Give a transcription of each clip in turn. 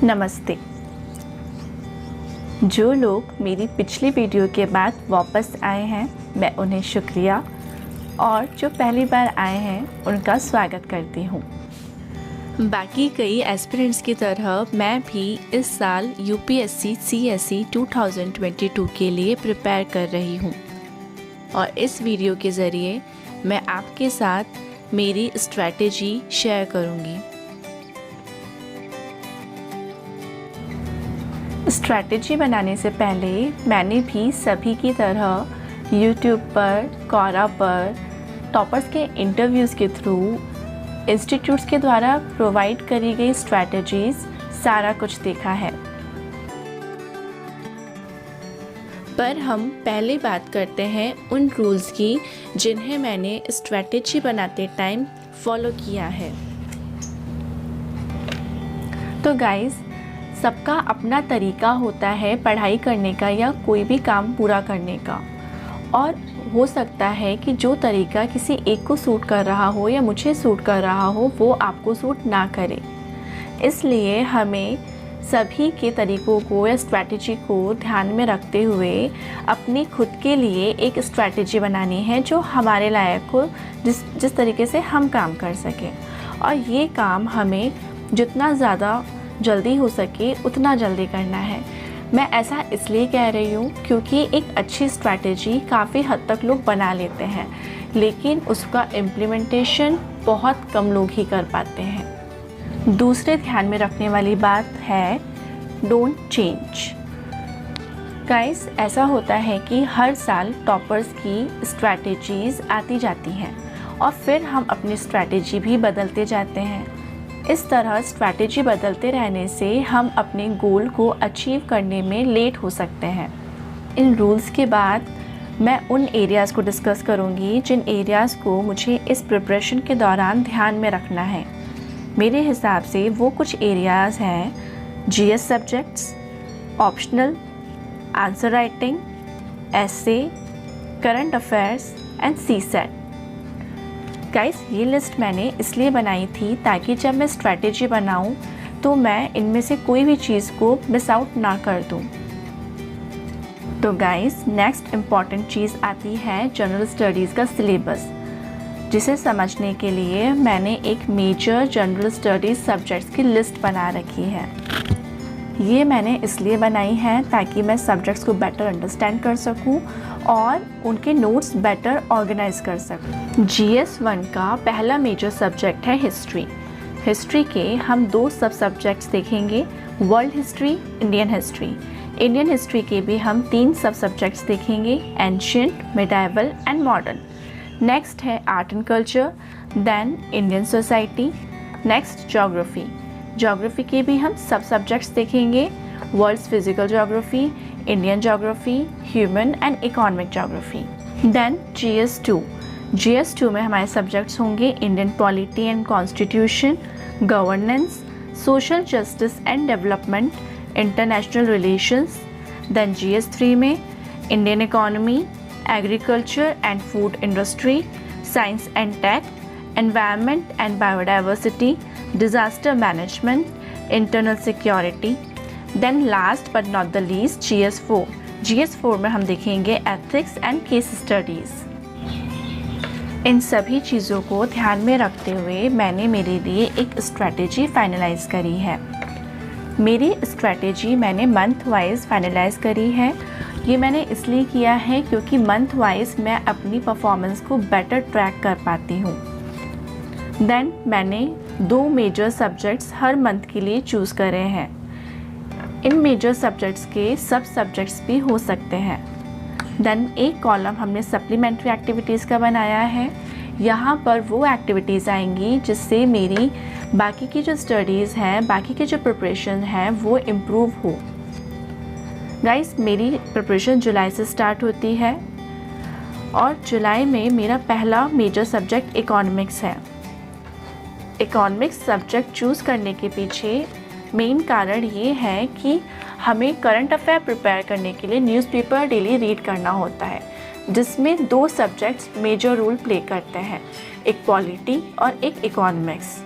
नमस्ते। जो लोग मेरी पिछली वीडियो के बाद वापस आए हैं, मैं उन्हें शुक्रिया और जो पहली बार आए हैं उनका स्वागत करती हूँ। बाकी कई एस्पिरेंट्स की तरह मैं भी इस साल यूपीएससी सीएसई 2022 के लिए प्रिपेयर कर रही हूँ और इस वीडियो के ज़रिए मैं आपके साथ मेरी स्ट्रैटेजी शेयर करूँगी। स्ट्रैटेजी बनाने से पहले मैंने भी सभी की तरह YouTube पर, क्वोरा पर टॉपर्स के इंटरव्यूज़ के थ्रू इंस्टीट्यूट्स के द्वारा प्रोवाइड करी गई स्ट्रैटेजीज़ सारा कुछ देखा है। पर हम पहले बात करते हैं उन रूल्स की जिन्हें मैंने स्ट्रैटेजी बनाते टाइम फॉलो किया है। तो गाइज़, सबका अपना तरीका होता है पढ़ाई करने का या कोई भी काम पूरा करने का, और हो सकता है कि जो तरीका किसी एक को सूट कर रहा हो या मुझे सूट कर रहा हो वो आपको सूट ना करे। इसलिए हमें सभी के तरीक़ों को या स्ट्रैटेजी को ध्यान में रखते हुए अपनी खुद के लिए एक स्ट्रैटेजी बनानी है जो हमारे लायक हो, जिस तरीके से हम काम कर सकें। और ये काम हमें जितना ज़्यादा जल्दी हो सके उतना जल्दी करना है। मैं ऐसा इसलिए कह रही हूँ क्योंकि एक अच्छी स्ट्रैटेजी काफ़ी हद तक लोग बना लेते हैं, लेकिन उसका इम्प्लीमेंटेशन बहुत कम लोग ही कर पाते हैं। दूसरे ध्यान में रखने वाली बात है डोंट चेंज। गाइस, ऐसा होता है कि हर साल टॉपर्स की स्ट्रैटेजीज़ आती जाती हैं और फिर हम अपनी स्ट्रैटेजी भी बदलते जाते हैं। इस तरह स्ट्रैटेजी बदलते रहने से हम अपने गोल को अचीव करने में लेट हो सकते हैं। इन रूल्स के बाद मैं उन एरियाज़ को डिस्कस करूंगी जिन एरियाज़ को मुझे इस प्रिपरेशन के दौरान ध्यान में रखना है। मेरे हिसाब से वो कुछ एरियाज़ हैं GS subjects, optional, answer writing, essay, current affairs and CSAT. Guys, ये लिस्ट मैंने इसलिए बनाई थी ताकि जब मैं स्ट्रैटेजी बनाऊं तो मैं इनमें से कोई भी चीज़ को मिस आउट ना कर दूं। तो गाइस, नेक्स्ट इम्पॉर्टेंट चीज़ आती है जनरल स्टडीज़ का सिलेबस, जिसे समझने के लिए मैंने एक मेजर जनरल स्टडीज़ सब्जेक्ट्स की लिस्ट बना रखी है। ये मैंने इसलिए बनाई है ताकि मैं सब्जेक्ट्स को बेटर अंडरस्टैंड कर सकूं और उनके नोट्स बेटर ऑर्गेनाइज कर सकूं। जीएस 1 का पहला मेजर सब्जेक्ट है हिस्ट्री। हिस्ट्री के हम दो सब सब्जेक्ट्स देखेंगे, world history, Indian history. Indian history के भी हम 3 सब सब्जेक्ट्स देखेंगे, ancient, medieval and modern. Next है art and culture, then Indian society, next geography. Geography के भी हम सब सब्जेक्ट्स देखेंगे, world's physical geography, Indian geography, human and economic geography. Then GS2। GS2 में हमारे सब्जेक्ट्स होंगे Indian polity and constitution, governance, social justice and development, international relations. Then GS3 में Indian economy, agriculture and food industry, science and tech, environment and biodiversity, disaster management, internal security. Then last but not the least GS4। GS4 में हम देखेंगे ethics and case studies. इन सभी चीज़ों को ध्यान में रखते हुए मैंने मेरे लिए एक स्ट्रैटेजी फाइनलाइज करी है। मेरी स्ट्रैटेजी मैंने मंथ वाइज फाइनलाइज करी है। ये मैंने इसलिए किया है क्योंकि मंथ वाइज मैं अपनी परफॉर्मेंस को बेटर ट्रैक कर पाती हूँ। देन मैंने 2 मेजर सब्जेक्ट्स हर मंथ के लिए चूज़ करे हैं। इन मेजर सब्जेक्ट्स के सब सब्जेक्ट्स भी हो सकते हैं। देन एक कॉलम हमने सप्लीमेंट्री एक्टिविटीज़ का बनाया है। यहाँ पर वो एक्टिविटीज़ आएंगी जिससे मेरी बाकी की जो स्टडीज़ हैं, बाकी की जो प्रिपरेशन है वो इम्प्रूव हो। गाइस, मेरी प्रिपरेशन जुलाई से स्टार्ट होती है और जुलाई में मेरा पहला मेजर सब्जेक्ट इकोनॉमिक्स है। इकोनॉमिक्स सब्जेक्ट चूज़ करने के पीछे मेन कारण ये है कि हमें करंट अफेयर प्रिपेयर करने के लिए न्यूज़पेपर डेली रीड करना होता है, जिसमें 2 सब्जेक्ट्स मेजर रोल प्ले करते हैं, एक पॉलिटी और एक इकोनॉमिक्स।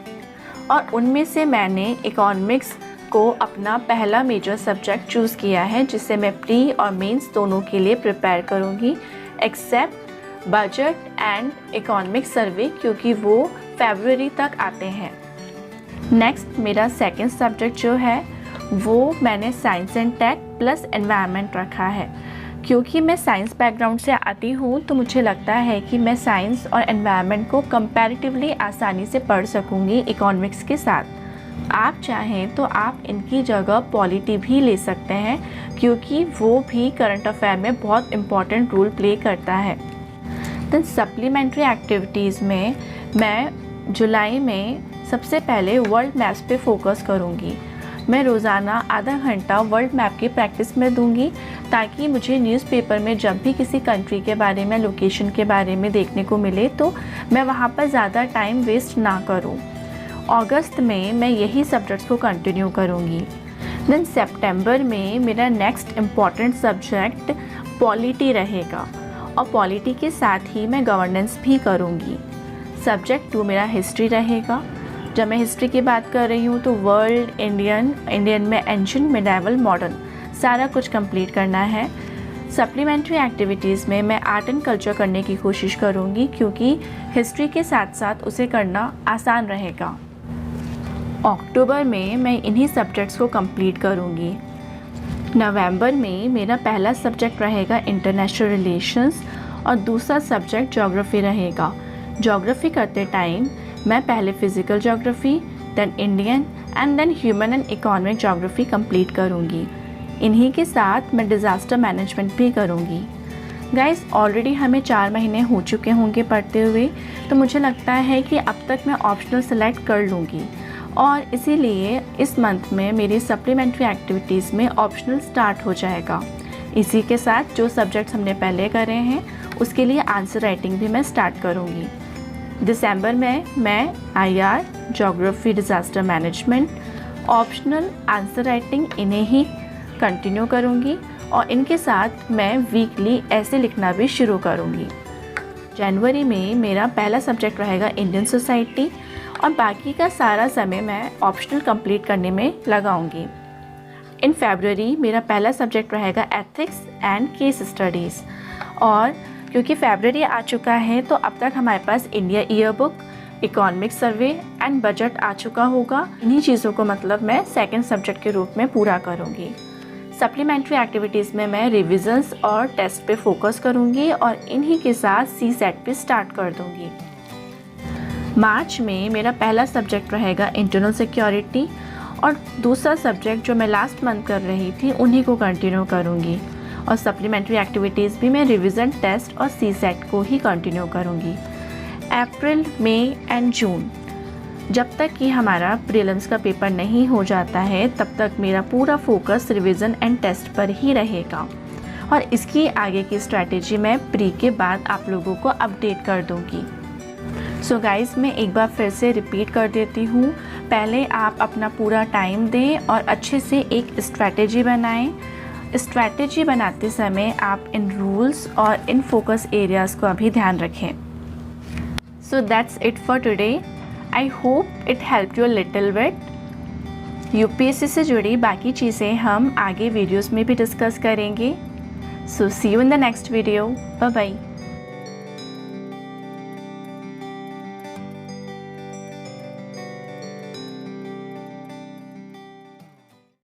और उनमें से मैंने इकोनॉमिक्स को अपना पहला मेजर सब्जेक्ट चूज़ किया है जिससे मैं प्री और मेंस दोनों के लिए प्रिपेयर करूँगी, except budget and economic survey क्योंकि वो फरवरी तक आते हैं। नेक्स्ट मेरा सेकंड सब्जेक्ट जो है वो मैंने science and tech plus environment रखा है। क्योंकि मैं साइंस बैकग्राउंड से आती हूँ तो मुझे लगता है कि मैं साइंस और एनवायरनमेंट को कंपैरेटिवली आसानी से पढ़ सकूँगी इकोनॉमिक्स के साथ। आप चाहें तो आप इनकी जगह पॉलिटी भी ले सकते हैं क्योंकि वो भी करंट अफेयर में बहुत इम्पॉर्टेंट रोल प्ले करता है। देन सप्लीमेंट्री एक्टिविटीज़ में मैं जुलाई में सबसे पहले वर्ल्ड मैप्स पे फोकस करूँगी। मैं रोज़ाना आधा घंटा वर्ल्ड मैप की प्रैक्टिस में दूंगी ताकि मुझे न्यूज़पेपर में जब भी किसी कंट्री के बारे में, लोकेशन के बारे में देखने को मिले तो मैं वहाँ पर ज़्यादा टाइम वेस्ट ना करूँ। अगस्त में मैं यही सब्जेक्ट्स को कंटिन्यू करूँगी। देन सितंबर में मेरा नेक्स्ट इम्पॉर्टेंट सब्जेक्ट पॉलिटी रहेगा और पॉलिटी के साथ ही मैं गवर्नेंस भी करूँगी। सब्जेक्ट 2 मेरा हिस्ट्री रहेगा। जब मैं हिस्ट्री की बात कर रही हूँ तो वर्ल्ड, इंडियन में एंशिएंट, मिडिवल, मॉडर्न सारा कुछ कंप्लीट करना है। सप्लीमेंट्री एक्टिविटीज़ में मैं आर्ट एंड कल्चर करने की कोशिश करूँगी क्योंकि हिस्ट्री के साथ साथ उसे करना आसान रहेगा। अक्टूबर में मैं इन्हीं सब्जेक्ट्स को कंप्लीट करूँगी। नवंबर में मेरा पहला सब्जेक्ट रहेगा इंटरनेशनल रिलेशंस और दूसरा सब्जेक्ट ज्योग्राफी रहेगा। ज्योग्राफी करते टाइम मैं पहले physical geography, then Indian and then human and economic geography complete करूँगी। इन्हीं के साथ मैं डिज़ास्टर मैनेजमेंट भी करूँगी। गाइस ऑलरेडी हमें 4 महीने हो चुके होंगे पढ़ते हुए, तो मुझे लगता है कि अब तक मैं ऑप्शनल सेलेक्ट कर लूँगी और इसीलिए इस मंथ में मेरी सप्लीमेंट्री एक्टिविटीज़ में ऑप्शनल स्टार्ट हो जाएगा। इसी के साथ जो सब्जेक्ट्स हमने पहले करे हैं उसके लिए आंसर राइटिंग भी मैं स्टार्ट करूँगी। दिसंबर में मैं IR, geography, disaster management, optional, answer writing इन्हें ही कंटिन्यू करूँगी और इनके साथ मैं वीकली ऐसे लिखना भी शुरू करूँगी। जनवरी में मेरा पहला सब्जेक्ट रहेगा इंडियन सोसाइटी और बाकी का सारा समय मैं ऑप्शनल कंप्लीट करने में लगाऊंगी। इन फरवरी मेरा पहला सब्जेक्ट रहेगा एथिक्स एंड केस स्टडीज़ और क्योंकि फरवरी आ चुका है तो अब तक हमारे पास India year book, economic survey and budget आ चुका होगा। इन्हीं चीज़ों को मतलब मैं सेकंड सब्जेक्ट के रूप में पूरा करूँगी। सप्लीमेंट्री एक्टिविटीज़ में मैं रिविजन्स और टेस्ट पे फोकस करूँगी और इन्हीं के साथ CSAT पे स्टार्ट कर दूँगी। मार्च में मेरा पहला सब्जेक्ट रहेगा इंटरनल सिक्योरिटी और दूसरा सब्जेक्ट जो मैं लास्ट मंथ कर रही थी उन्हीं को कंटिन्यू करूँगी और सप्लीमेंट्री एक्टिविटीज़ भी मैं रिवीजन, टेस्ट और CSAT को ही कंटिन्यू करूँगी। अप्रैल, मई एंड जून जब तक कि हमारा प्रीलिम्स का पेपर नहीं हो जाता है तब तक मेरा पूरा फोकस रिवीजन एंड टेस्ट पर ही रहेगा और इसकी आगे की स्ट्रैटेजी मैं प्री के बाद आप लोगों को अपडेट कर दूँगी। सो गाइज़ मैं एक बार फिर से रिपीट कर देती हूँ, पहले आप अपना पूरा टाइम दें और अच्छे से एक स्ट्रैटेजी बनाएं। स्ट्रैटेजी बनाते समय आप इन रूल्स और इन फोकस एरियाज़ का भी ध्यान रखें। So that's it for today. I hope it help you little bit. UPSC से जुड़ी बाकी चीज़ें हम आगे वीडियोस में भी डिस्कस करेंगे। So see you in the next video. Bye bye.